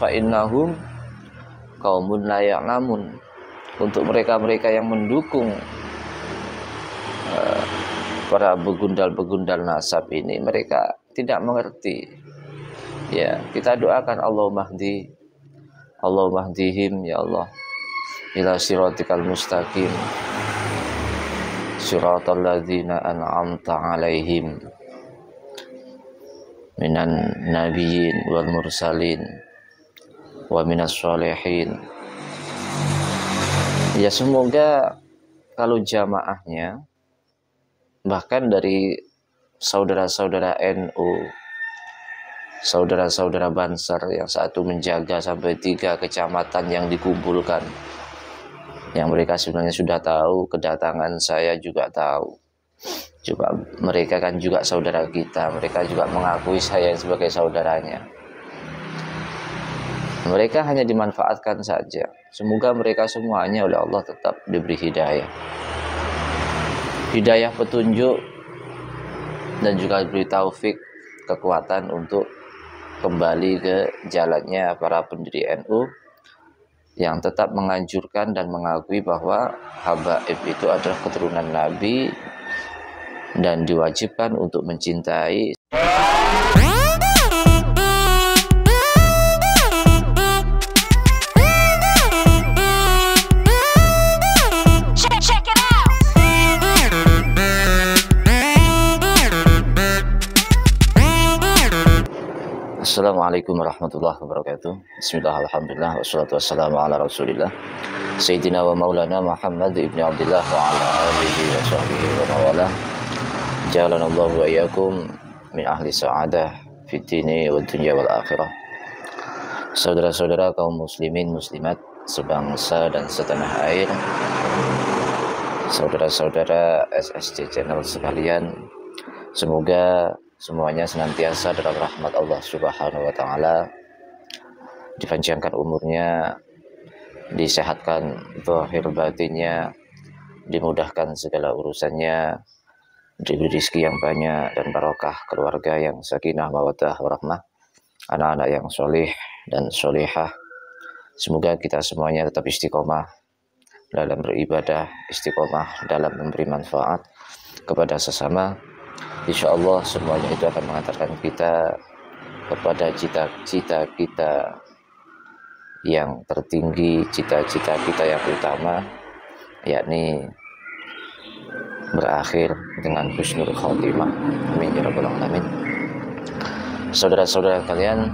fa innahum qaumun la ya'lamun. Untuk mereka-mereka yang mendukung para begundal-begundal nasab ini, mereka tidak mengerti. Ya, kita doakan Allahumma hdihim ya Allah ila siratikal mustaqim siratal ladzina an'amta 'alaihim minan nabiyyin wal mursalin wa minas sholihin. Ya, semoga kalau jamaahnya, bahkan dari saudara-saudara NU, saudara-saudara Banser yang satu menjaga sampai 3 kecamatan yang dikumpulkan, yang mereka sebenarnya sudah tahu kedatangan saya, juga tahu. Coba mereka kan juga saudara kita, mereka juga mengakui saya sebagai saudaranya. Mereka hanya dimanfaatkan saja. Semoga mereka semuanya oleh Allah tetap diberi hidayah. Hidayah petunjuk dan juga diberi taufik, kekuatan untuk kembali ke jalannya para pendiri NU yang tetap menganjurkan dan mengakui bahwa habaib itu adalah keturunan Nabi dan diwajibkan untuk mencintai. Assalamualaikum warahmatullahi wabarakatuh. Bismillah, alhamdulillah, wassalatu wassalamu ala rasulillah Sayyidina wa maulana Muhammad ibn Abdullah wa ala alihi wa sahbihi wa mawala. Jalanallahu wa iyyakum min ahli sa'adah fid dini wa dunya wal akhirah. Saudara-saudara kaum muslimin muslimat sebangsa dan setanah air, saudara-saudara SSC channel sekalian, semoga semuanya senantiasa dalam rahmat Allah Subhanahu wa taala, dipanjangkan umurnya, disehatkan zahir batinnya, dimudahkan segala urusannya, diberi rezeki yang banyak dan barokah, keluarga yang sakinah mawaddah warahmah, anak-anak yang soleh dan solehah. Semoga kita semuanya tetap istiqomah dalam beribadah, istiqomah dalam memberi manfaat kepada sesama. Insya Allah semuanya itu akan mengantarkan kita kepada cita-cita kita yang tertinggi, cita-cita kita yang utama, yakni berakhir dengan husnul khotimah. Amin ya rabbal alamin. Saudara-saudara kalian,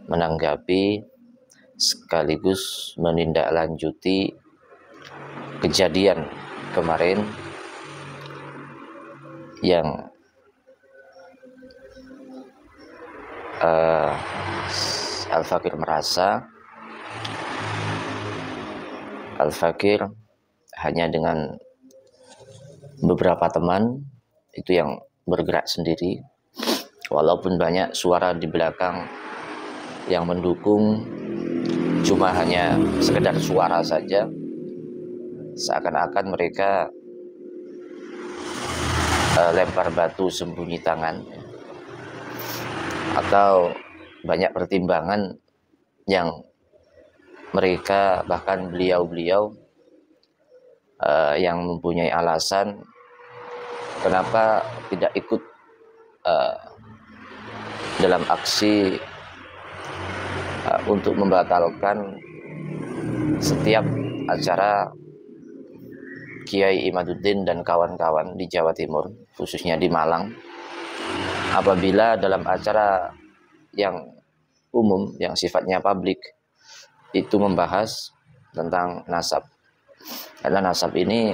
menanggapi sekaligus menindaklanjuti kejadian kemarin yang Al-Fakir merasa Al-Fakir hanya dengan beberapa teman itu yang bergerak sendiri, walaupun banyak suara di belakang yang mendukung, cuma hanya sekedar suara saja, seakan-akan mereka lempar batu sembunyi tangan, atau banyak pertimbangan yang mereka, bahkan beliau-beliau yang mempunyai alasan kenapa tidak ikut dalam aksi untuk membatalkan setiap acara Kiai Imaduddin dan kawan-kawan di Jawa Timur, khususnya di Malang, apabila dalam acara yang umum, yang sifatnya publik, itu membahas tentang nasab. Karena nasab ini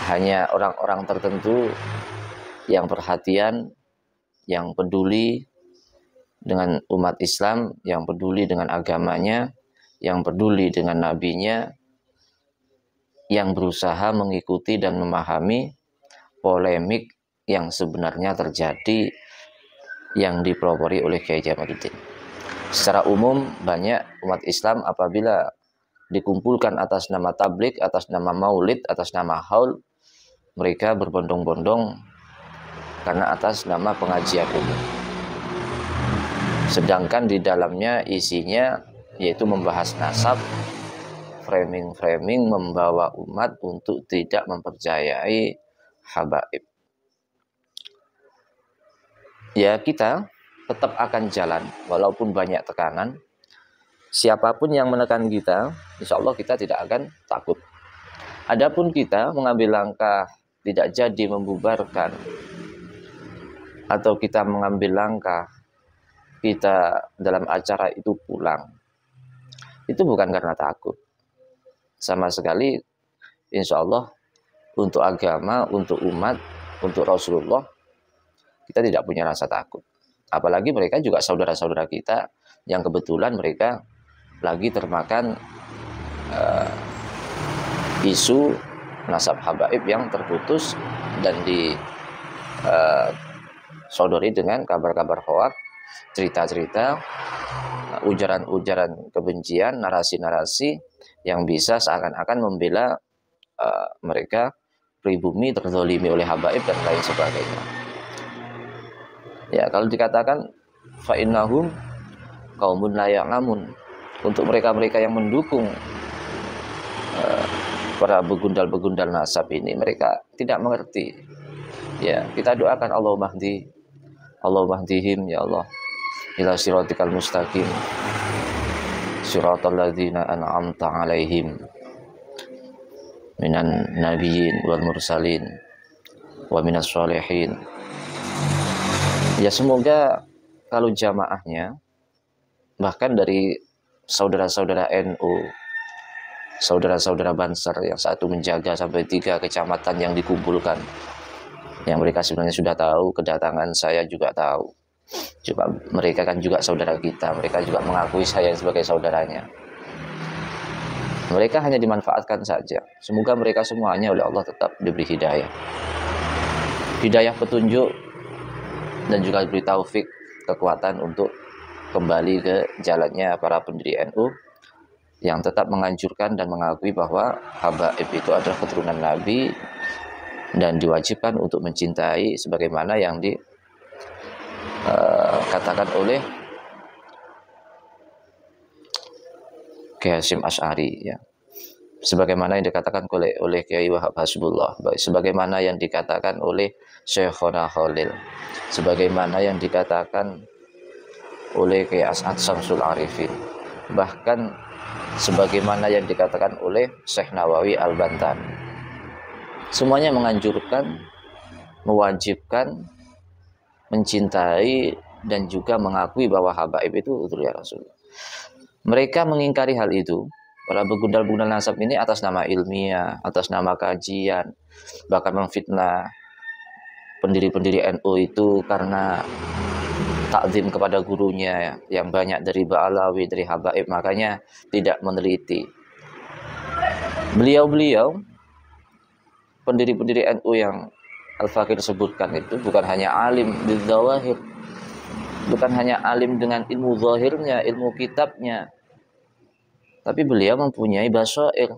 hanya orang-orang tertentu yang perhatian, yang peduli dengan umat Islam, yang peduli dengan agamanya, yang peduli dengan nabinya, yang berusaha mengikuti dan memahami polemik yang sebenarnya terjadi yang dipelopori oleh Kiai Jamaluddin. Secara umum, banyak umat Islam apabila dikumpulkan atas nama tablik, atas nama maulid, atas nama haul, mereka berbondong-bondong karena atas nama pengajian umum. Sedangkan di dalamnya isinya yaitu membahas nasab, framing membawa umat untuk tidak mempercayai habaib. Ya, kita tetap akan jalan walaupun banyak tekanan. Siapapun yang menekan kita, insya Allah kita tidak akan takut. Adapun kita mengambil langkah tidak jadi membubarkan, atau kita mengambil langkah kita dalam acara itu pulang, itu bukan karena takut. Sama sekali, insya Allah untuk agama, untuk umat, untuk Rasulullah, kita tidak punya rasa takut. Apalagi mereka juga saudara-saudara kita yang kebetulan mereka lagi termakan isu nasab habaib yang terputus dan disodori dengan kabar-kabar hoak, cerita-cerita, ujaran-ujaran kebencian, narasi-narasi yang bisa seakan-akan membela mereka pribumi terzolimi oleh habaib dan lain sebagainya. Ya, kalau dikatakan fa'innahum qaumun la ya'lamun, untuk mereka-mereka yang mendukung para begundal-begundal nasab ini, mereka tidak mengerti. Ya, kita doakan Allahumma hdihim ya Allah ila siratikal mustaqim siratal ladzina an'amta 'alaihim minan nabiyyin wal mursalin wa minas sholihin. Ya, semoga kalau jamaahnya, bahkan dari saudara-saudara NU, saudara-saudara Banser yang satu menjaga sampai 3 kecamatan yang dikumpulkan, yang mereka sebenarnya sudah tahu kedatangan saya, juga tahu. Cuma mereka kan juga saudara kita, mereka juga mengakui saya sebagai saudaranya. Mereka hanya dimanfaatkan saja. Semoga mereka semuanya oleh Allah tetap diberi hidayah. Hidayah petunjuk dan juga diberi taufik, kekuatan untuk kembali ke jalannya para pendiri NU yang tetap menganjurkan dan mengakui bahwa habaib itu adalah keturunan Nabi dan diwajibkan untuk mencintai sebagaimana yang dikatakan oleh Kiai Hasyim Asy'ari, ya. Sebagaimana yang dikatakan oleh Kiai Wahab Hasbullah, sebagaimana yang dikatakan oleh Syekhona Khalil, sebagaimana yang dikatakan oleh Kiai As'ad Syamsul Arifin, bahkan sebagaimana yang dikatakan oleh Syekh Nawawi Al-Bantan. Semuanya menganjurkan, mewajibkan, mencintai dan juga mengakui bahwa habaib itu dzurriyyah Rasulullah. Mereka mengingkari hal itu, para begundal-begundal nasab ini, atas nama ilmiah, atas nama kajian, bahkan memfitnah pendiri-pendiri NU itu karena takzim kepada gurunya yang banyak dari Ba'alawi, dari habaib, makanya tidak meneliti. Beliau-beliau pendiri-pendiri NU yang Al-Fakir sebutkan itu bukan hanya alim bidzawahir, bukan hanya alim dengan ilmu zahirnya, ilmu kitabnya, tapi beliau mempunyai basair.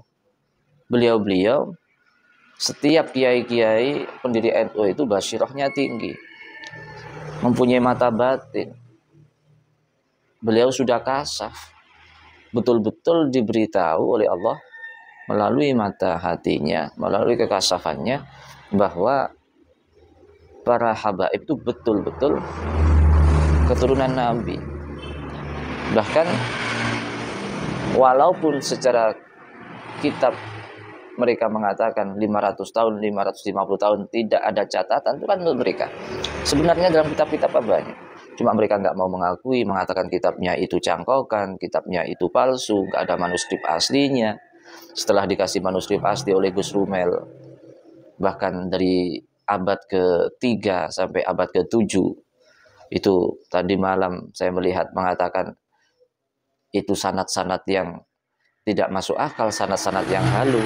Beliau-beliau, setiap kiai-kiai pendiri NU itu basyirahnya tinggi, mempunyai mata batin. Beliau sudah kasaf, betul-betul diberitahu oleh Allah melalui mata hatinya, melalui kekasafannya, bahwa para habaib itu betul-betul keturunan Nabi. Bahkan walaupun secara kitab mereka mengatakan 500 tahun, 550 tahun tidak ada catatan, itu kan menurut mereka. Sebenarnya dalam kitab-kitab banyak, cuma mereka nggak mau mengakui, mengatakan kitabnya itu cangkokan, kitabnya itu palsu, nggak ada manuskrip aslinya. Setelah dikasih manuskrip asli oleh Gus Rumel, bahkan dari abad ke-3 sampai abad ke-7, itu tadi malam saya melihat mengatakan itu sanad-sanad yang tidak masuk akal, sanad-sanad yang halu.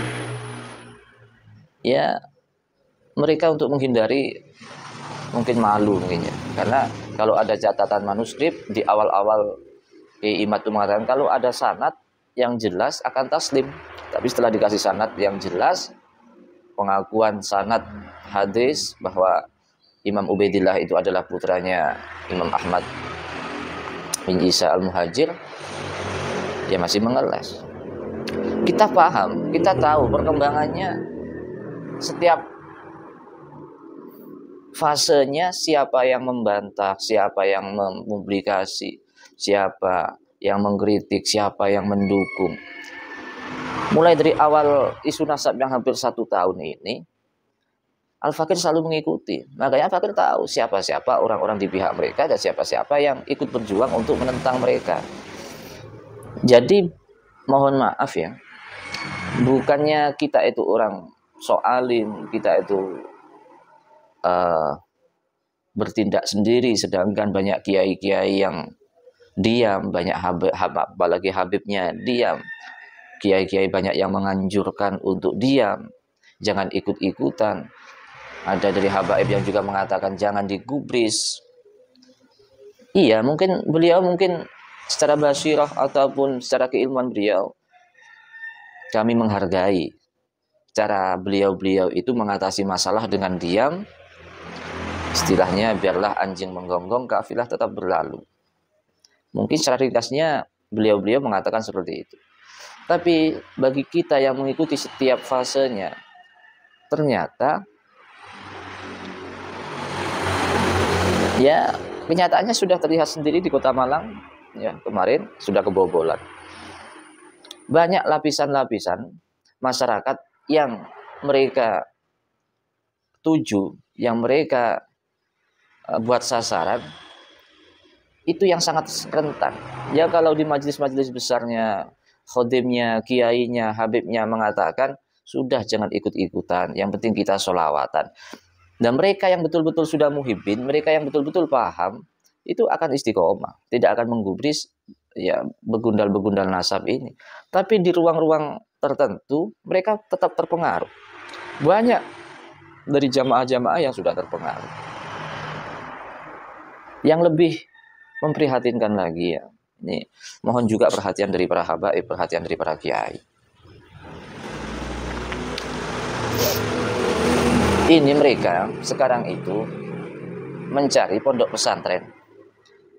Ya, mereka untuk menghindari, mungkin malu mungkinnya, karena kalau ada catatan manuskrip di awal-awal Imat itu mengatakan kalau ada sanad yang jelas akan taslim, tapi setelah dikasih sanad yang jelas, pengakuan sanad hadis bahwa Imam Ubaidillah itu adalah putranya Imam Ahmad bin Isa Al-Muhajir, dia masih mengeles. Kita paham, kita tahu perkembangannya setiap fasenya, siapa yang membantah, siapa yang mempublikasi, siapa yang mengkritik, siapa yang mendukung. Mulai dari awal isu nasab yang hampir 1 tahun ini, Al-Fakir selalu mengikuti. Makanya Al-Fakir tahu siapa-siapa orang-orang di pihak mereka dan siapa-siapa yang ikut berjuang untuk menentang mereka. Jadi mohon maaf ya, bukannya kita itu orang soalim, kita itu bertindak sendiri, sedangkan banyak kiai-kiai yang diam, banyak apalagi habibnya diam. Kiai-kiai banyak yang menganjurkan untuk diam, jangan ikut-ikutan. Ada dari habaib yang juga mengatakan jangan digubris. Iya, mungkin beliau secara basirah ataupun secara keilmuan beliau, kami menghargai cara beliau itu mengatasi masalah dengan diam. Istilahnya biarlah anjing menggonggong, kafilah tetap berlalu. Mungkin secara ringkasnya beliau mengatakan seperti itu. Tapi bagi kita yang mengikuti setiap fasenya, ternyata ya kenyataannya sudah terlihat sendiri di Kota Malang ya, kemarin sudah kebobolan. Banyak lapisan-lapisan masyarakat yang mereka tuju, yang mereka buat sasaran, itu yang sangat rentan. Ya kalau di majelis-majelis besarnya, khodimnya, kiainya, habibnya mengatakan, sudah jangan ikut-ikutan, yang penting kita sholawatan. Dan mereka yang betul-betul sudah muhibbin, mereka yang betul-betul paham, itu akan istiqomah, tidak akan menggubris ya begundal-begundal nasab ini. Tapi di ruang-ruang tertentu, mereka tetap terpengaruh. Banyak dari jamaah-jamaah yang sudah terpengaruh. Yang lebih memprihatinkan lagi ya, ini mohon juga perhatian dari para habaib, perhatian dari para kiai. Ini mereka sekarang itu mencari pondok pesantren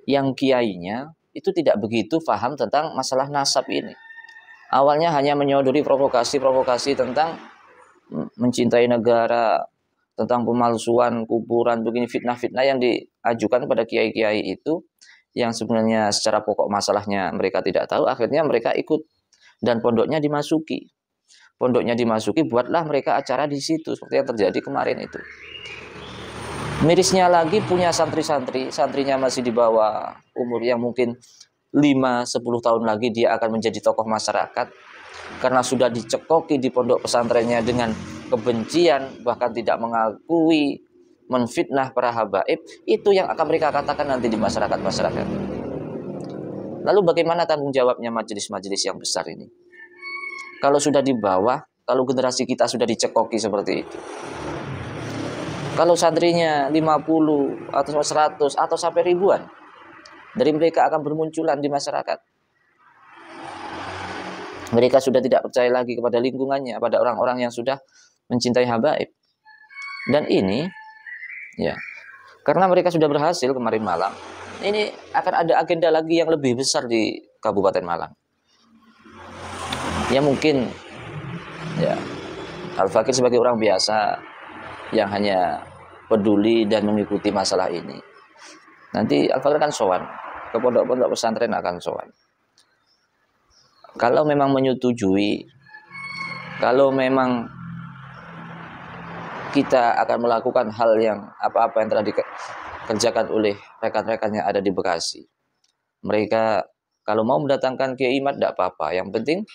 yang kiainya itu tidak begitu paham tentang masalah nasab ini. Awalnya hanya menyodori provokasi-provokasi tentang mencintai negara, tentang pemalsuan kuburan, begini fitnah-fitnah yang diajukan kepada kiai-kiai itu, yang sebenarnya secara pokok masalahnya mereka tidak tahu. Akhirnya mereka ikut dan pondoknya dimasuki. Buatlah mereka acara di situ seperti yang terjadi kemarin itu. Mirisnya lagi punya santri-santri, santrinya masih di bawah umur yang mungkin 5-10 tahun lagi dia akan menjadi tokoh masyarakat karena sudah dicekoki di pondok pesantrennya dengan kebencian, bahkan tidak mengakui, menfitnah para habaib. Itu yang akan mereka katakan nanti di masyarakat-masyarakat. Lalu bagaimana tanggung jawabnya majelis-majelis yang besar ini? Kalau sudah di bawah, kalau generasi kita sudah dicekoki seperti itu, kalau santrinya 50 atau 100 atau sampai ribuan dari mereka akan bermunculan di masyarakat. Mereka sudah tidak percaya lagi kepada lingkungannya, pada orang-orang yang sudah mencintai habaib. Dan ini ya, karena mereka sudah berhasil kemarin malam, ini akan ada agenda lagi yang lebih besar di Kabupaten Malang. Ya mungkin ya Al-Fakir sebagai orang biasa yang hanya peduli dan mengikuti masalah ini, nanti Al-Fakir akan sowan ke pondok-pondok pesantren, akan sowan. Kalau memang menyetujui, kalau memang kita akan melakukan hal yang apa-apa yang telah dikerjakan oleh rekan-rekan yang ada di Bekasi, mereka kalau mau mendatangkan Kiai Imad tidak apa-apa. Yang penting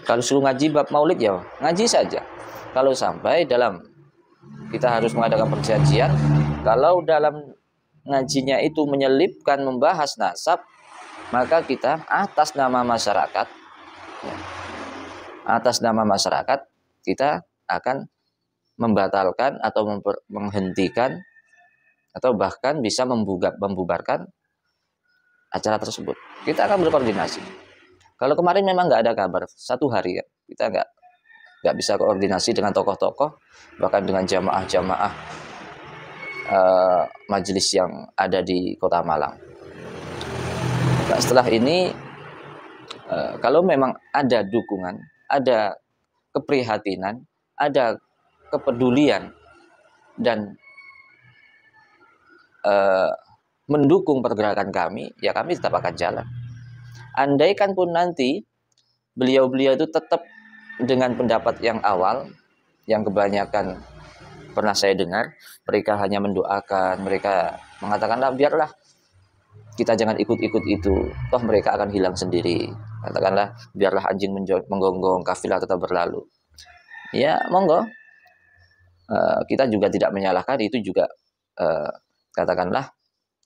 kalau suruh ngaji bab maulid ya ngaji saja. Kalau sampai dalam kita harus mengadakan perjanjian, kalau dalam ngajinya itu menyelipkan membahas nasab, maka kita atas nama masyarakat, kita akan membatalkan atau menghentikan atau bahkan bisa membubarkan acara tersebut. Kita akan berkoordinasi. Kalau kemarin memang nggak ada kabar, 1 hari ya, kita nggak bisa koordinasi dengan tokoh-tokoh, bahkan dengan jamaah-jamaah majelis yang ada di Kota Malang. Nah, setelah ini kalau memang ada dukungan, ada keprihatinan, ada kepedulian dan mendukung pergerakan kami, ya kami tetap akan jalan. Andaikan pun nanti beliau-beliau itu tetap dengan pendapat yang awal, yang kebanyakan pernah saya dengar, mereka hanya mendoakan, mereka mengatakanlah biarlah kita jangan ikut-ikut itu, toh mereka akan hilang sendiri. Katakanlah biarlah anjing menggonggong, kafilah tetap berlalu. Ya monggo, kita juga tidak menyalahkan, itu juga katakanlah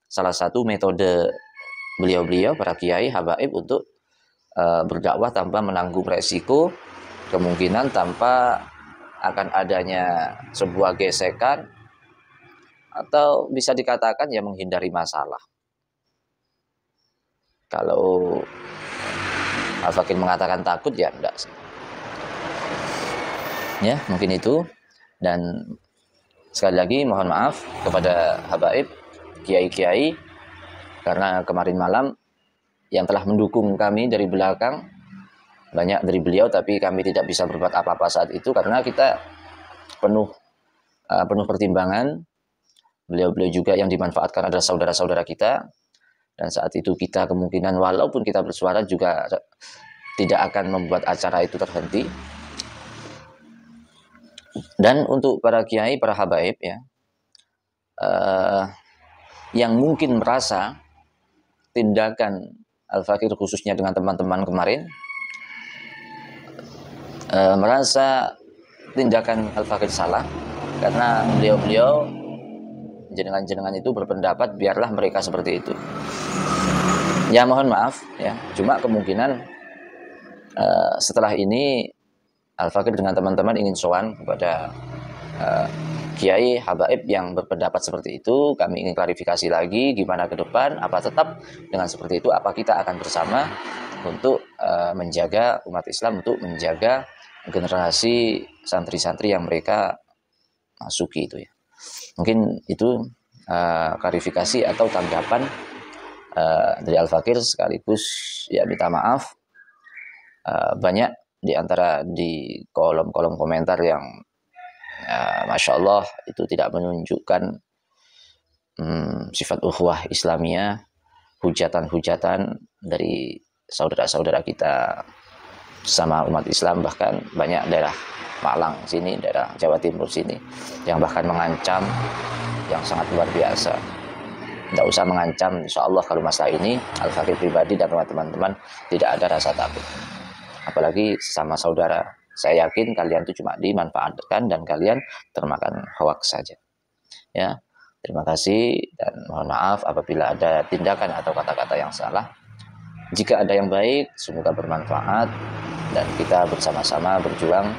salah satu metode beliau-beliau para kiai habaib untuk berdakwah tanpa menanggung resiko kemungkinan tanpa akan adanya sebuah gesekan atau bisa dikatakan ya menghindari masalah. Kalau Al-Fakir mengatakan takut ya enggak sih. Ya mungkin itu. Dan sekali lagi mohon maaf kepada habaib, kiai-kiai, karena kemarin malam yang telah mendukung kami dari belakang banyak dari beliau, tapi kami tidak bisa berbuat apa-apa saat itu karena kita penuh pertimbangan. Beliau-beliau juga yang dimanfaatkan adalah saudara-saudara kita, dan saat itu kita kemungkinan walaupun kita bersuara juga tidak akan membuat acara itu terhenti. Dan untuk para kiai, para habaib ya, yang mungkin merasa tindakan Al-Fakir khususnya dengan teman-teman kemarin, merasa tindakan Al-Fakir salah karena beliau-beliau jenengan-jenengan itu berpendapat biarlah mereka seperti itu. Ya mohon maaf ya, cuma kemungkinan setelah ini Al-Fakir dengan teman-teman ingin sowan kepada kiai habaib yang berpendapat seperti itu. Kami ingin klarifikasi lagi gimana ke depan, apa tetap dengan seperti itu, apa kita akan bersama untuk menjaga umat Islam, untuk menjaga generasi santri-santri yang mereka masuki itu ya. Mungkin itu klarifikasi atau tanggapan dari Al-Fakir, sekaligus ya minta maaf banyak di antara di kolom-kolom komentar yang Masya Allah itu tidak menunjukkan sifat ukhuwah Islamiyah, hujatan-hujatan dari saudara-saudara kita sama umat Islam, bahkan banyak daerah Malang sini, daerah Jawa Timur sini yang bahkan mengancam yang sangat luar biasa. Tidak usah mengancam, insya Allah kalau masalah ini Al-Fakir pribadi dan teman-teman tidak ada rasa takut. Apalagi sesama saudara. Saya yakin kalian itu cuma dimanfaatkan dan kalian termakan hoaks saja. Ya, terima kasih dan mohon maaf apabila ada tindakan atau kata-kata yang salah. Jika ada yang baik, semoga bermanfaat dan kita bersama-sama berjuang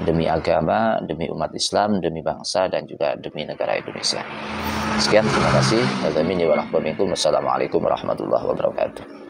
demi agama, demi umat Islam, demi bangsa dan juga demi negara Indonesia. Sekian, terima kasih. Wassalamualaikum warahmatullahi wabarakatuh.